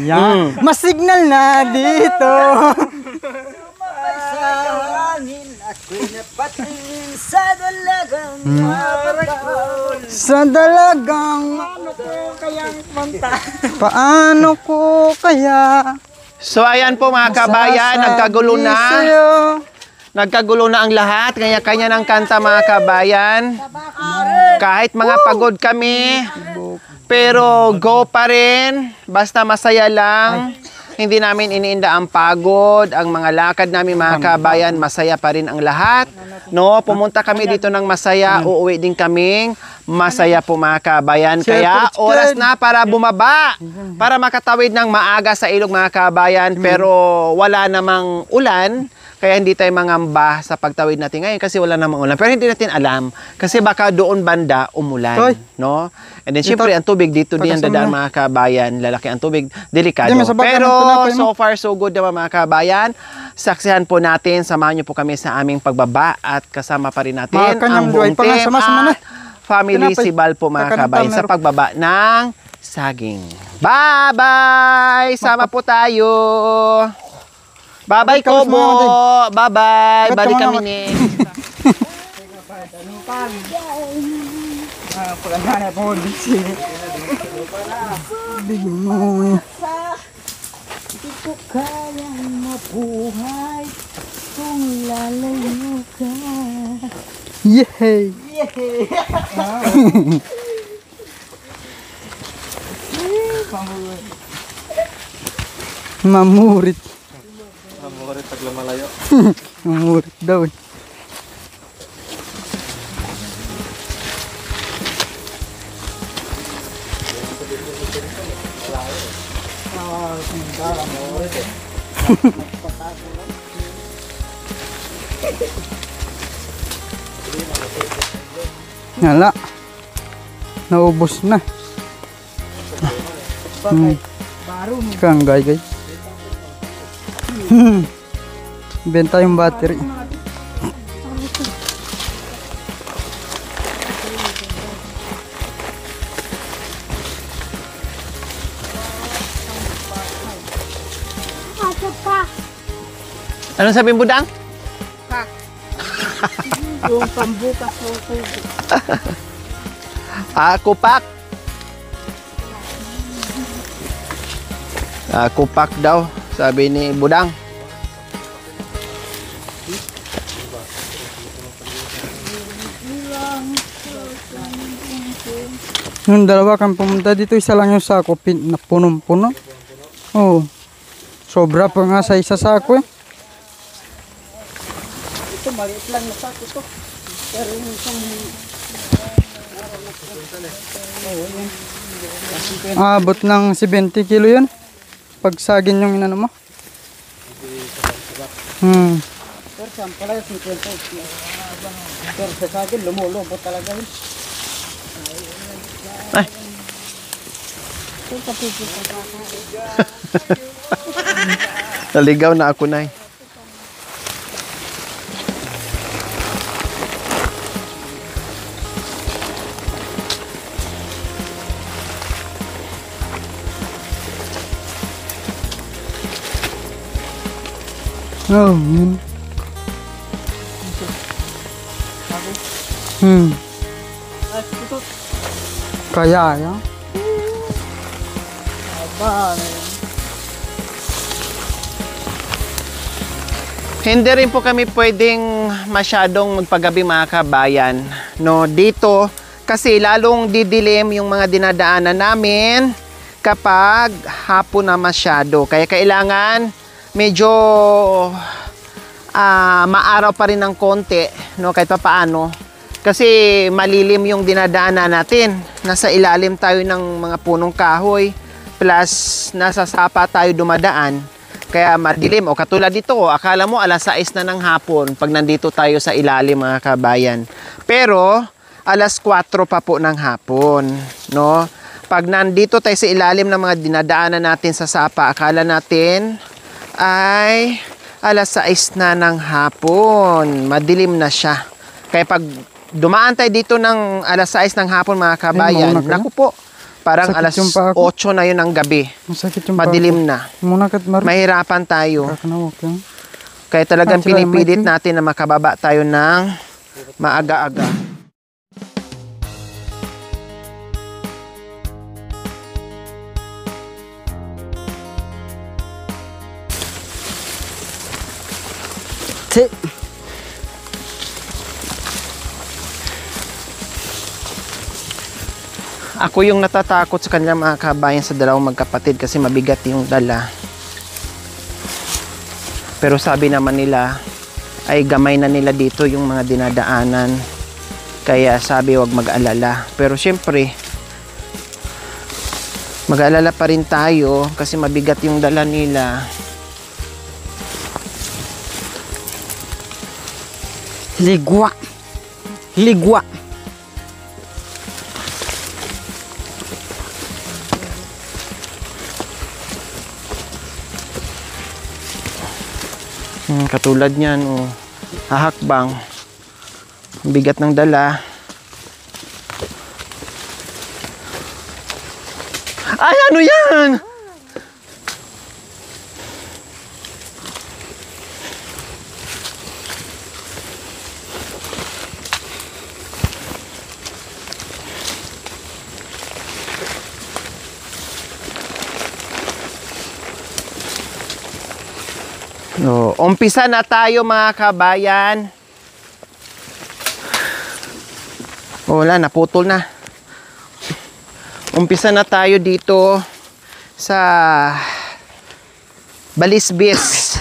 Yan. Mas signal na dito. Sa dalagang paano ko kaya? So ayan po mga kabayan, nagkagulo na ang lahat, kanya-kanya ng kanta mga kabayan. Kahit mga pagod kami, pero go pa rin, basta masaya lang. Hindi namin iniinda ang pagod, ang mga lakad namin mga kabayan, masaya pa rin ang lahat. No, pumunta kami dito ng masaya, uuwi din kaming masaya po mga kabayan. Kaya oras na para bumaba, para makatawid ng maaga sa ilog mga kabayan. Pero wala namang ulan, kaya hindi tayo mangamba sa pagtawid natin ngayon kasi wala namang ulan. Pero hindi natin alam kasi baka doon banda umulan, no? And then syempre ang tubig dito din ang dadaan mga kabayan, lalaki ang tubig, delikado. Pero so far so good naman mga kabayan. Saksihan po natin, samahan niyo po kami sa aming pagbaba at kasama pa rin natin ang buong team at family Sibal po mga kabayan sa pagbaba ng saging. Bye-bye! Sama po tayo! Bye-bye, Kobo! Bye-bye! Balik kami ni... Hindi ko kayang mabuhay kung lalayo ka. Yay! Yay! Mamurit. Mamurit pag lumalayo. Mamurit daw. Wala. Naubos na. Kanggay guys. Benta yung battery. Ano sabihin Budang? Pak. Yung pambukas ng tubig. Ako pak. Ako pak daw, sabi ni Budang. Yung dalawa kang pumunta dito, isa lang yung sako na punong-puno. Oh. Sobra pa nga sa isa sako eh. Ito maliit lang na sako to. Pero yung isang abot ng 70 kilo yun. Pag sagin yung inano mo. pero saan pala yung 50. Pero sa sagin lumulubot talaga yun. Ay. Ito kapipil sa baka. Naligaw na ako na eh. Oh, yun. Kaya yan. Hindi rin po kami pwedeng masyadong magpagabi mga kabayan. No, dito kasi lalong didilim yung mga dinadaanan namin kapag hapon na masyado. Kaya kailangan medyo maaraw pa rin ng konti, no, kahit pa paano. Kasi malilim yung dinadaanan natin. Nasa ilalim tayo ng mga punong kahoy plus nasa sapa tayo dumadaan. Kaya madilim. O katulad dito, akala mo alas 6 na ng hapon pag nandito tayo sa ilalim mga kabayan. Pero alas 4 pa po ng hapon, no? Pag nandito tayo sa ilalim ng mga dinadaanan natin sa Sapa, akala natin ay alas 6 na ng hapon. Madilim na siya. Kaya pag dumaan tayo dito ng alas 6 ng hapon, mga kabayan, mauna ka na? naku po, parang Sakit alas yung paa 8 ko. na yun ng gabi. Masakit yung Madilim na. Muna kat Mar. Mahirapan tayo. Kakanawak yan. Kaya talagang Ah, try, pinipilit Mikey. natin na makababa tayo ng maaga-aga. Si. Ako yung natatakot sa kanila, mga kabayan, sa dalawang magkapatid kasi mabigat yung dala. Pero sabi naman nila ay gamay na nila dito yung mga dinadaanan. Kaya sabi wag mag-alala. Pero syempre mag-alala pa rin tayo kasi mabigat yung dala nila. Ligwa. Ligwa. Katulad niyan, oh, hahakbang. Ang bigat ng dala. Ay, ano yan? No, umpisa na tayo, mga kabayan. Wala, naputol na. Umpisa na tayo dito sa Balisbis.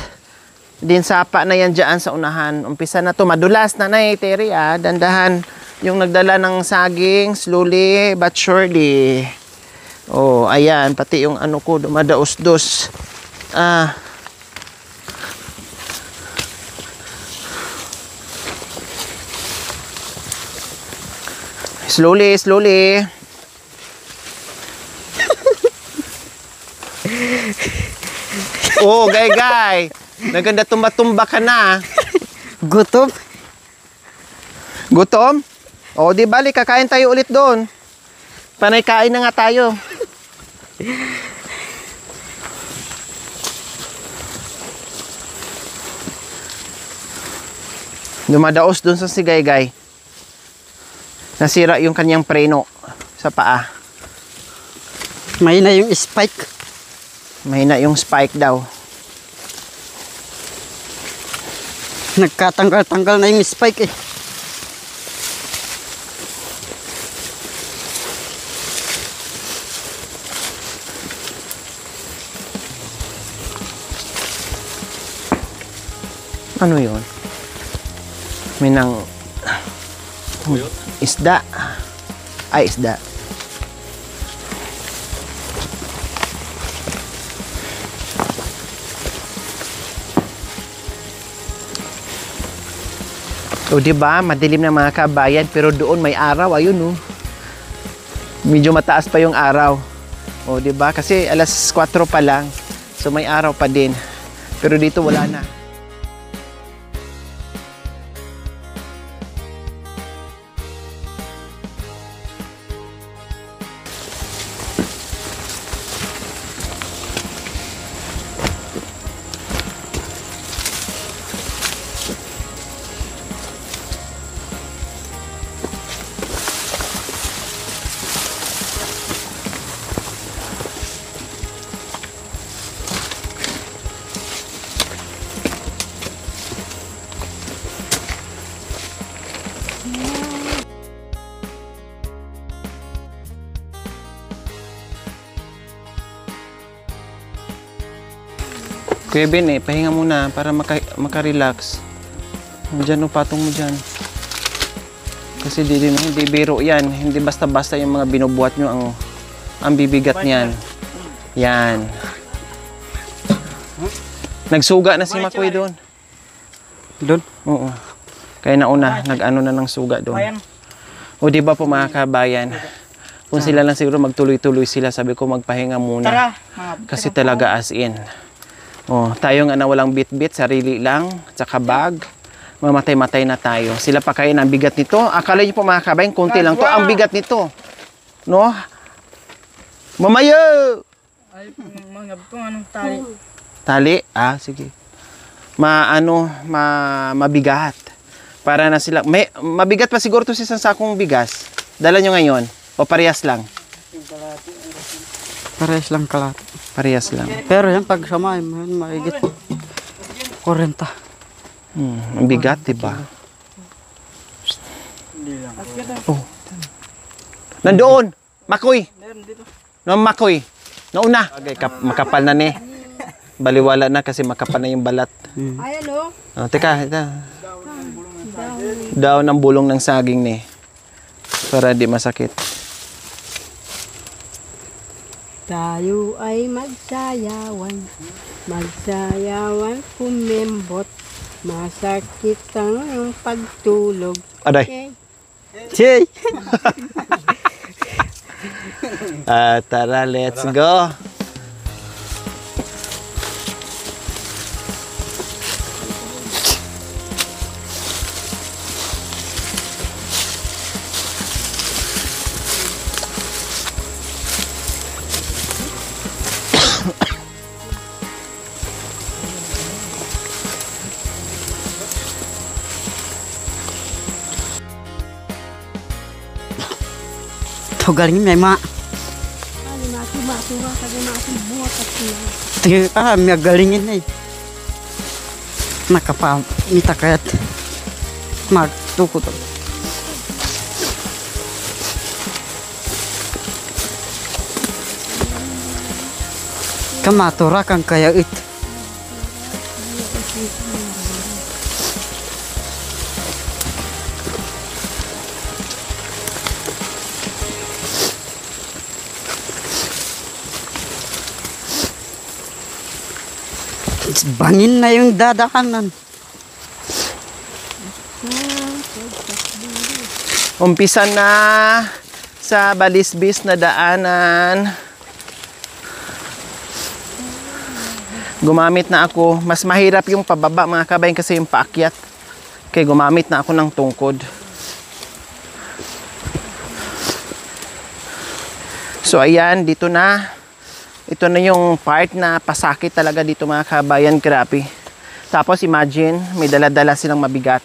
Din Sapa na yan dyan sa unahan. Umpisa na to. Madulas na Terry, dandahan yung nagdala ng saging, slowly but surely. Oh, ayan, pati yung ano ko dumadaos-dos. Slowly, slowly. Oh, gay. Naganda tumba-tumba ka na. Gutom. Gutom? O, di bali, kakain tayo ulit doon. Panay kain na nga tayo. Dumadaos doon sa sigay-gay. Nasira yung kanyang preno sa paa. May na yung spike. Mahina yung spike daw. Nagkatanggal-tanggal na yung spike eh. Ano yun? May nang isda. Ay, isda. O, diba? Madilim na, mga kabayan, pero doon may araw. Ayun, oh. Medyo mataas pa yung araw. O, diba? Kasi alas 4 pa lang. So, may araw pa din. Pero dito wala na. Kuya Ben, pahinga muna para maka-relax. Diyan, patong mo dyan. Kasi hindi biro yan. Hindi basta-basta yung mga binubuhat nyo ang bibigat niyan. Yan. Nagsuga na si Makoy doon. Doon? Oo. Kaya nauna, nag-ano na ng suga doon. O di ba po mga kabayan, kung sila lang siguro magtuloy-tuloy sila, sabi ko magpahinga muna. Tara, mga Kasi talaga as in. Oh, tayo nga na walang bit-bit, sarili lang, tsaka bag. Mamatay-matay na tayo. Sila pa kayo ng bigat nito. Akala niyo po mga kabayan, konti lang to. Ang bigat nito. No? Mamayo! ay mga kung anong tali. Tali? Ah, sige. Mabigat. Para na sila. Mabigat pa siguro to sa isang sakong bigas. Dala nyo ngayon. O parehas lang? Parehas lang kalat. Parehas lang. Pero yan, pag samay mo, yun, maigit 40. Ang bigat, diba? Oh. Nandoon! Makoy! Makoy! Nauna! Okay, makapal na ni. Baliwala na kasi makapal na yung balat. Ay, ano? Oh, teka, ito. Daw ng bulong ng saging ni. Para di masakit. Tayo ay magsayawan kumembot, masakit ang pagtulog. Aday. Okay. Jay! Tara, let's go. Ito galing may mga. Ano, mati-mati-mati, mati-buhat at siya. Tingin may galingin na eh. Nakapamita kaya't. Magtukot. Kamatura kang kaya it. Bangin na yung dadaanan. Umpisa na sa balisbis na daanan. Gumamit na ako. Mas mahirap yung pababa mga kabayan kasi yung paakyat. Kaya gumamit na ako ng tungkod. So ayan, dito na. Ito na yung part na pasakit talaga dito mga kabayan, grabe. Tapos imagine, may dala-dala silang mabigat.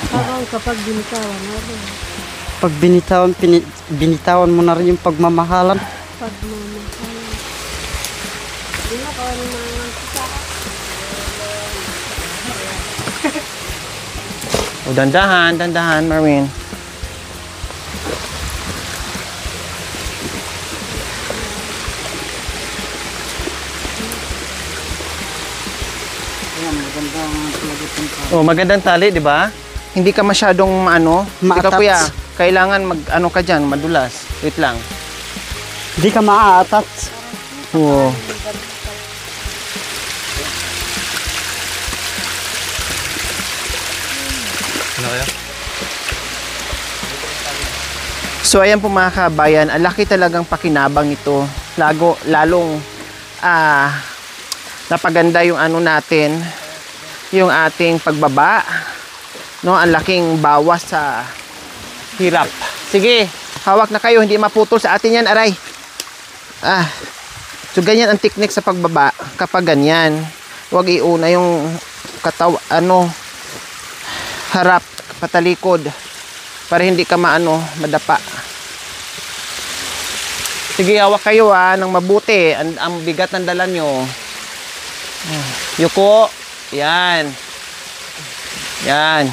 Parang kapag binitawan natin, Pag binitawan mo na rin yung pagmamahalan. pagmamahal. Hindi na kawin ng mga kita. O, dandahan, Marvin. Oh, magandang tali, di ba? Hindi ka masyadong hindi ka Ma-attach. kuya. Kailangan ka diyan, madulas. Wait lang. Hindi ka maa-attach. Oo. Ano kaya? So ayan po mga kabayan, ang laki talagang pakinabang ito. Lalong napaganda yung natin, yung ating pagbaba. No, ang laking bawas sa hirap. Sige, hawak na kayo, hindi maputol sa atin yan, aray. So ganyan ang technique sa pagbaba. Kapag ganyan, huwag iuna yung harap, patalikod, para hindi ka madapa. Sige, hawak kayo ng mabuti. Ang bigat ng dala nyo. Yuko. Yan. Yan.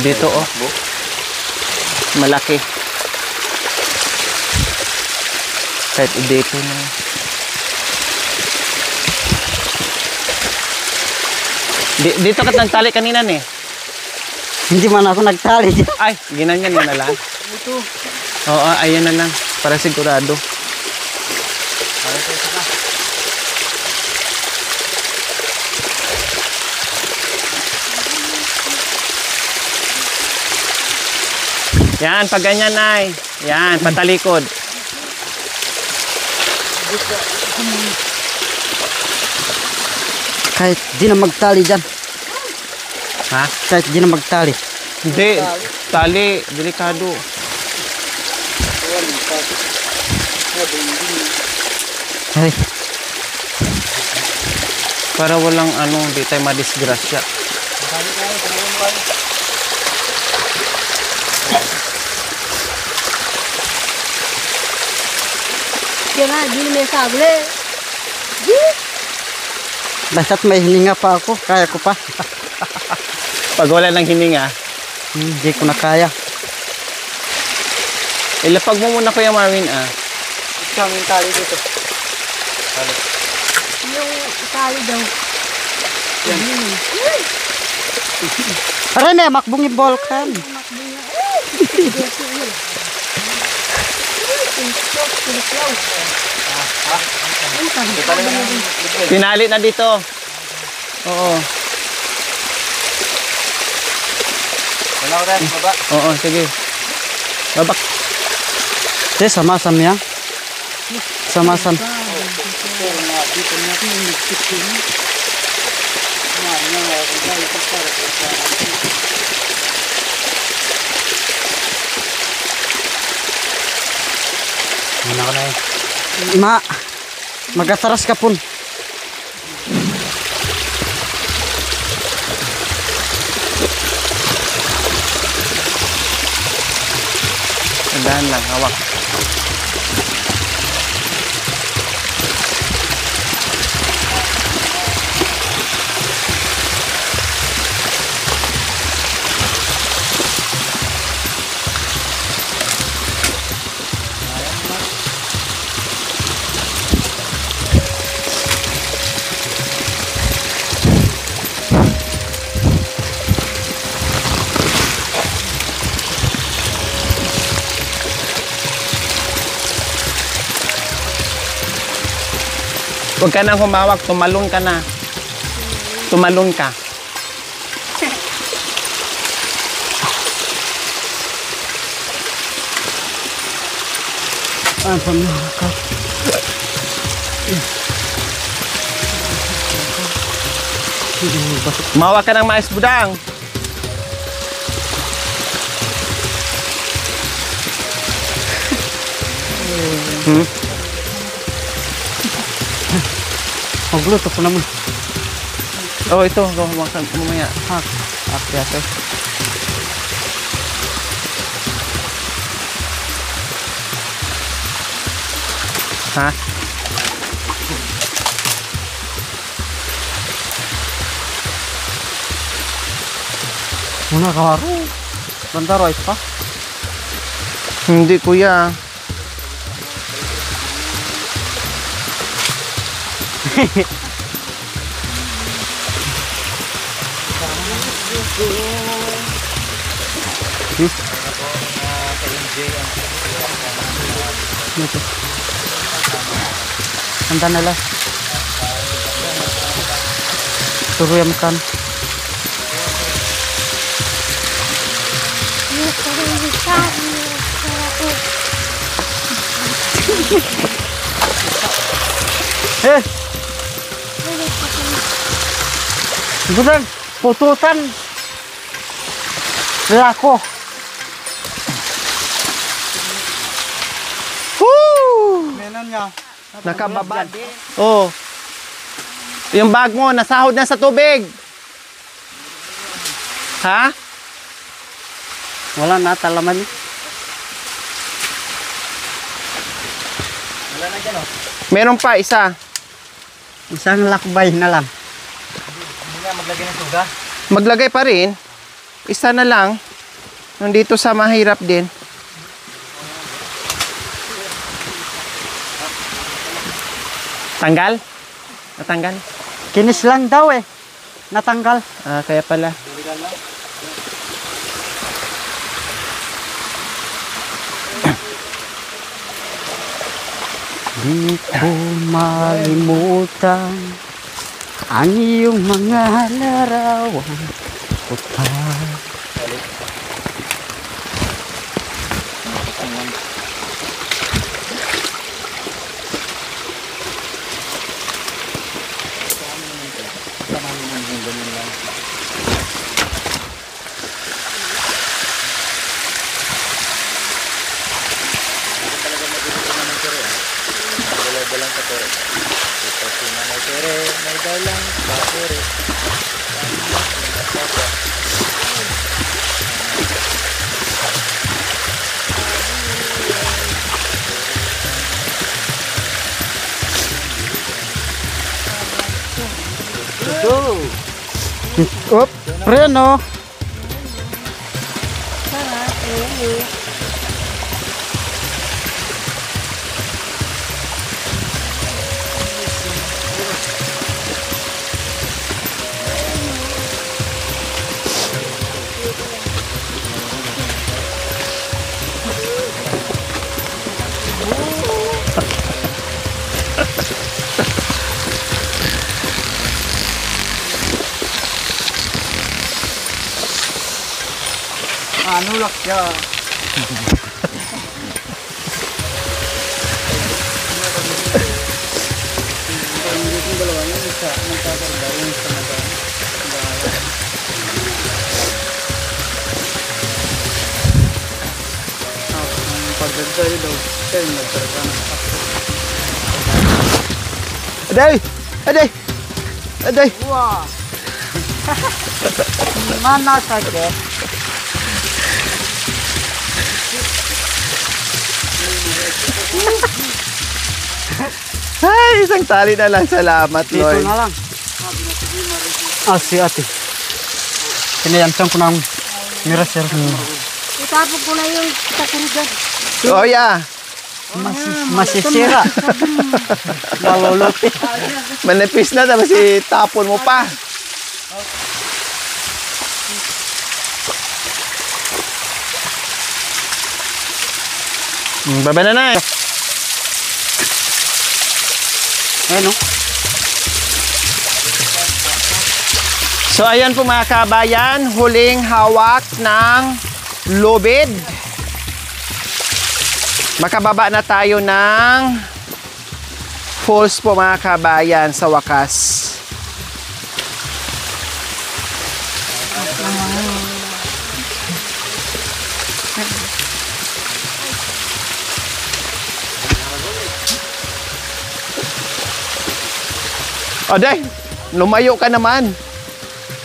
Dito oh. Malaki. Kahit dito na. Dito ka nagtali kanina eh. Hindi man ako nagtali dyan. Ay, ginanyan mo na lang. Ito. Oo, ayan na lang. Para sigurado. Yan, pag ganyan ay. Yan, patalikod. Kahit di na magtali dyan. Ha? Kahit di na magtali. Hindi, tali, delikado. Ay, Para walang ano, hindi tayo madisgrasya. Kaya di may sable. basta't may hininga pa ako, kaya ko pa. Pag wala ng hininga, Hindi ko na kaya. ilapag mo muna Kuya Marvin ah. Kaming tali dito. Yung tali daw. Aray na, makbong yung volcan. Tinali na dito. Oo. Oo, sige. Babak. Sige, samasam yan. Samasam. Ma, magataras ka pun. Dahan lang, hawak. Huwag ka nang humawak, tumalon ka na. Tumalon ka. Ah, pamilaka. Humawak ka ng mais budang. Magluto ko naman. Oh, ito. Humawak ka mamaya. Akyate. Ha? Muna kawaro. Bantaro ay pa. Hindi, kuya. Handa na lang. Turuyan mo kan. Eh! Budang, pututan. Lako. Menon niya. Nakababa. Oh. Yung bag mo, nasahod na sa tubig. Ha? Wala na talaman. Meron pa, isa. Isang lakbay na lang. Maglagay pa rin. Isa na lang. Nandito sa mahirap din. Tanggal? Natanggal? Kinis lang daw eh. Natanggal. Ah, kaya pala. Di ko malimutan ang iyong mga larawan ko pa. Up, preno. Sarap. Oo. Ano lak siya? Pagdagday daw, kayo nagkarga ng Aday! Aday! Aday! Wah! Mana saja? Ay, isang tali na lang. Salamat, Dito Lord. na lang. Si ate. Kinayansang ko ng mirasir. Itapon ko na yung takong dyan. Oh, yeah. Masisira. Maluluti. Manipis na, tapos itapon mo pa. Baba na na. Ano? So, ayan po mga kabayan, huling hawak ng lubid. Makababa na tayo ng falls po mga kabayan sa wakas. Oday, lumayo ka naman.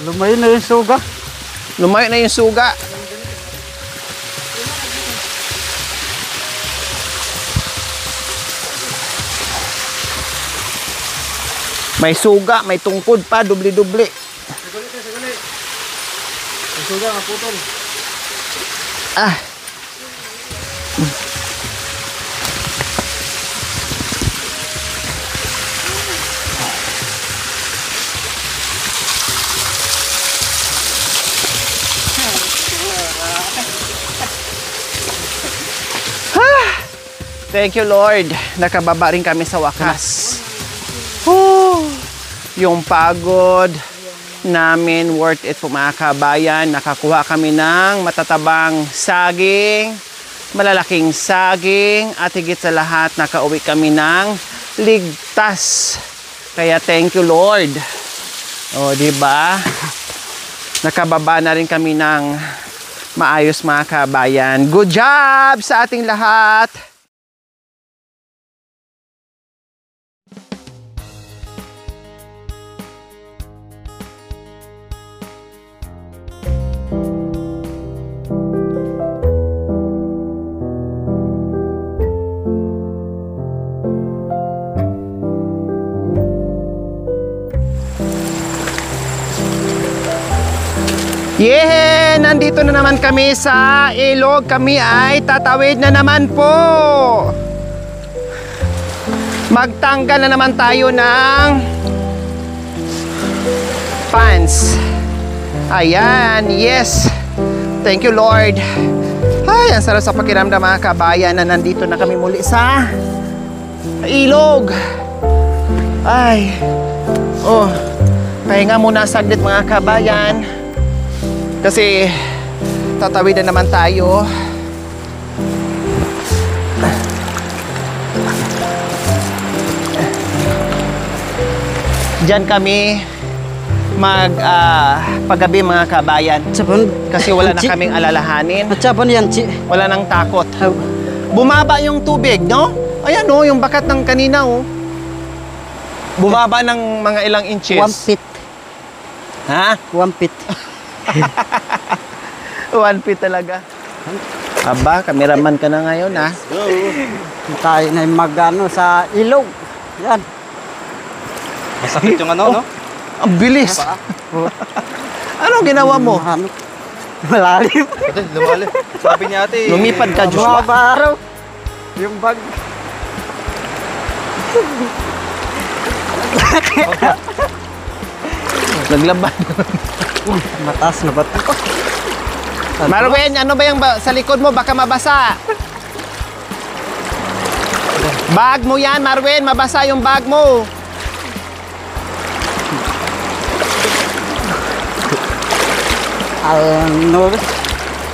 Lumayo na yung suga. Lumayo na yung suga. May suga, may tungkod pa, dubli-dubli. Suga nga putol. Ah. Thank you, Lord. Nakababa rin kami sa wakas. Yung pagod namin worth it po mga kabayan. Nakakuha kami ng matatabang saging, malalaking saging, at higit sa lahat nakauwi kami ng ligtas. Kaya thank you, Lord. O, di ba? Nakababa na rin kami ng maayos mga kabayan. Good job sa ating lahat. Yehe! Nandito na naman kami sa ilog. Kami ay tatawid na naman po. Magtanggal na naman tayo ng pants. Ayan, yes. Thank you, Lord. Ay, ang sarap sa pakiramdam mga kabayan na nandito na kami muli sa ilog. Ay, oh, pahinga muna saglit mga kabayan. Kasi tatawid na naman tayo. Diyan kami paggabi mga kabayan. Sabon. Kasi wala na kaming alalahanin. At sabon yan, Chi. Wala nang takot. Bumaba yung tubig, no? Ayan oh, yung bakat ng kanina oh. Bumaba ng mga ilang inches. 1 feet. Ha? 1 feet. 1 feet talaga. Aba, kameraman ka na ngayon ha. Tayo na yung mag-ano sa ilog. Yan. Masakit yung ano, no? Ang bilis. Anong ginawa mo? Ano? Malalim. Ate, lumali. Sabi niya ate. Lumipad ka, Joshua. Mga baraw. Yung bag. Naglaban. Mataas na bato ko. Marwen, ano ba yung sa likod mo? Baka mabasa. Bag mo yan, Marwen. Mabasa yung bag mo.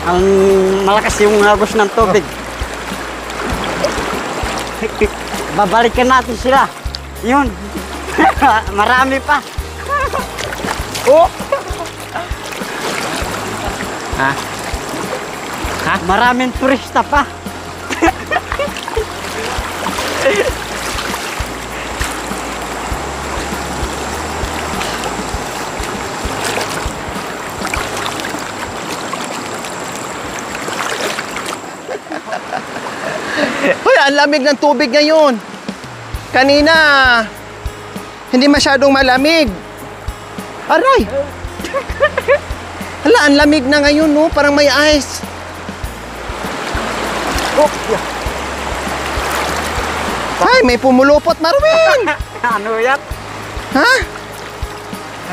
Ang malakas yung agos ng tubig. Babalikan natin sila. Yun. Marami pa. Oh! Ha? Ha? Maraming turista pa. Hoy, ang lamig ng tubig ngayon. Kanina, hindi masyadong malamig. Aray! Hala, ang lamig na ngayon, no? Parang may ice. Oh, yeah. Ay, may pumulupot, Marwin! Ano yan? Ha?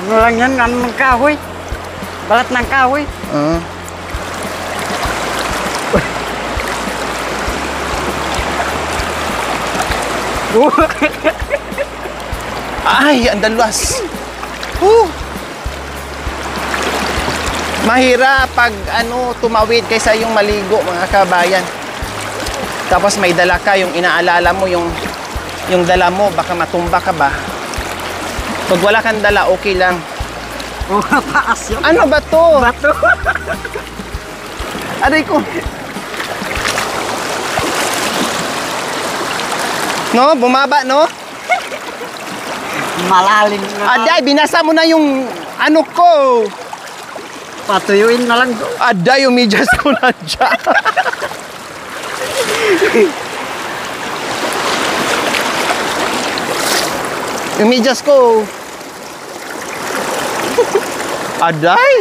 Ano lang yan? Ano ng kahoy? Balat ng kahoy? Ay, ang dalas. Mahirap pag tumawid kaysa yung maligo mga kabayan. Tapos may dala ka, yung inaalala mo, yung dala mo, baka matumba ka ba? Pag wala kang dala, okay lang. Paas yun. Ano ba to? Bato. Aray ko. No, bumaba, no? Malalim na. Aday, binasa mo na yung ano ko. Patuyuin na lang doon. Aday, yung medyas ko na dyan. Yung medyas ko. Aday.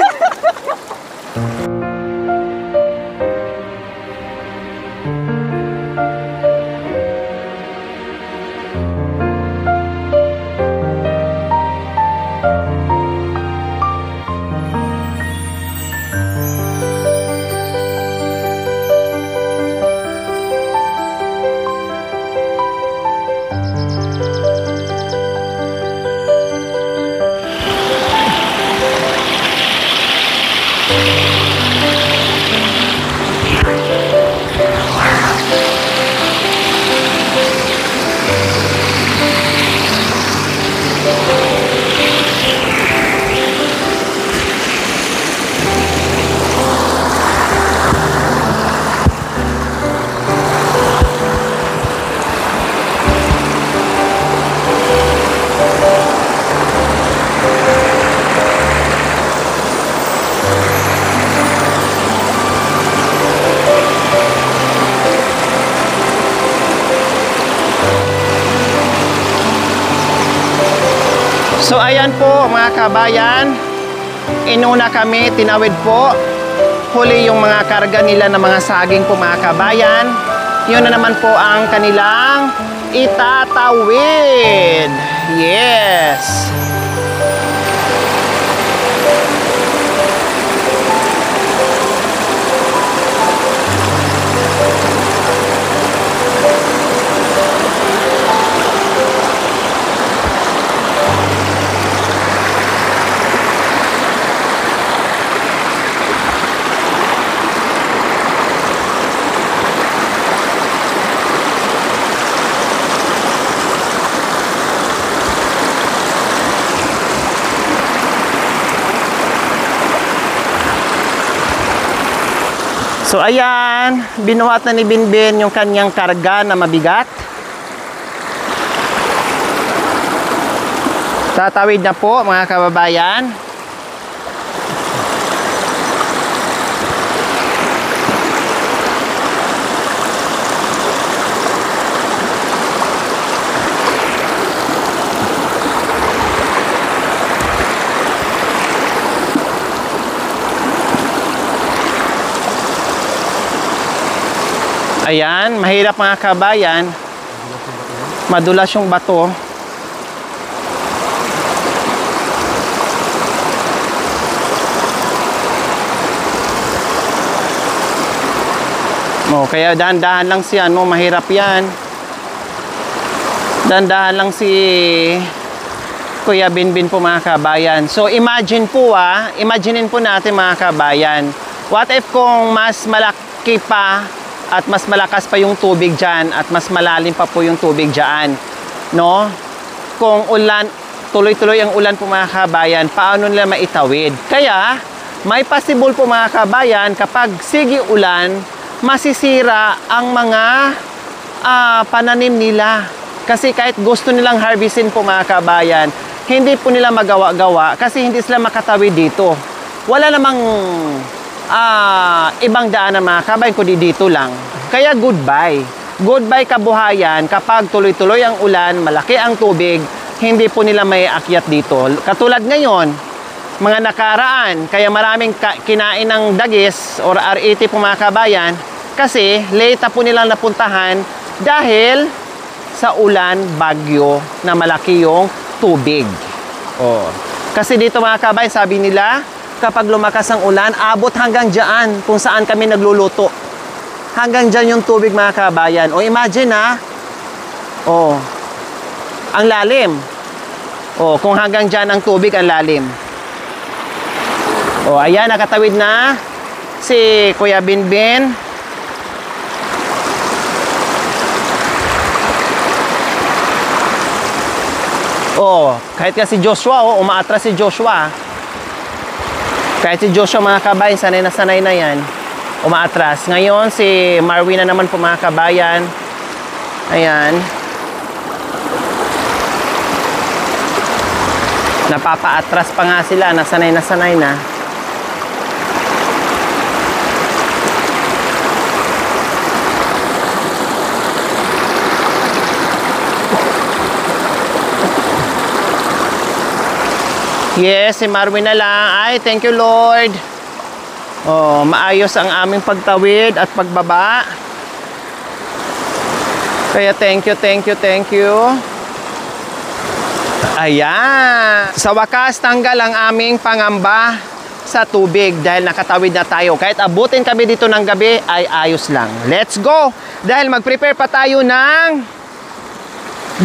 So ayan po mga kabayan, inuna kami, tinawid po. Huli yung mga karga nila ng mga saging po mga kabayan. Yun na naman po ang kanilang itatawid. Yes! So ayan, binuhat na ni Binbin yung kanyang karga na mabigat. Tatawid na po mga kababayan. Ayan, mahirap mga kabayan. Madulas yung bato. Kaya dahan-dahan lang si mahirap yan. Dahan-dahan lang si Kuya Binbin po mga kabayan. So imagine po imaginein po natin mga kabayan. What if kung mas malaki pa at mas malakas pa yung tubig dyan at mas malalim pa po yung tubig dyan, no? Kung ulan, tuloy-tuloy ang ulan po mga kabayan, paano nila maitawid? Kaya, may possible po mga kabayan, kapag sige ulan, masisira ang mga pananim nila. Kasi kahit gusto nilang harvestin po mga kabayan, hindi po nila magawa-gawa kasi hindi sila makatawid dito. Wala namang ibang daan na mga kabayan kundi dito lang. Kaya goodbye. Goodbye kabuhayan kapag tuloy-tuloy ang ulan, malaki ang tubig, hindi po nila may akyat dito. Katulad ngayon, mga nakaraan, kaya maraming kinain ng dagis or R80 po mga kabayan kasi late po nilang napuntahan dahil sa ulan, bagyo na malaki yung tubig. Kasi dito mga kabayan, sabi nila, kapag lumakas ang ulan, abot hanggang dyan kung saan kami nagluluto. Hanggang dyan yung tubig mga kabayan. Imagine ang lalim. Kung hanggang dyan ang tubig, ang lalim. Ayan, nakatawid na si Kuya Binbin. Kahit nga si Joshua, umaatras si Joshua. Kahit si Joshua mga kabayan, sanay na yan. Umaatras. Ngayon, si Marwin na naman po mga kabayan. Ayan. Napapaatras pa nga sila. Nasanay na. Yes, si Marwin na lang. Ay, thank you Lord. Maayos ang aming pagtawid at pagbaba. Kaya thank you. Ayan. Sa wakas, tanggal ang aming pangamba sa tubig dahil nakatawid na tayo. Kahit abutin kami dito ng gabi, ay ayos lang. Let's go! Dahil mag-prepare pa tayo ng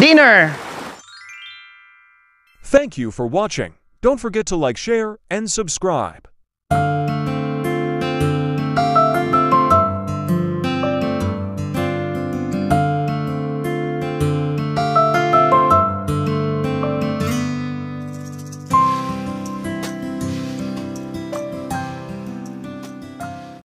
dinner. Thank you for watching. Don't forget to like, share, and subscribe.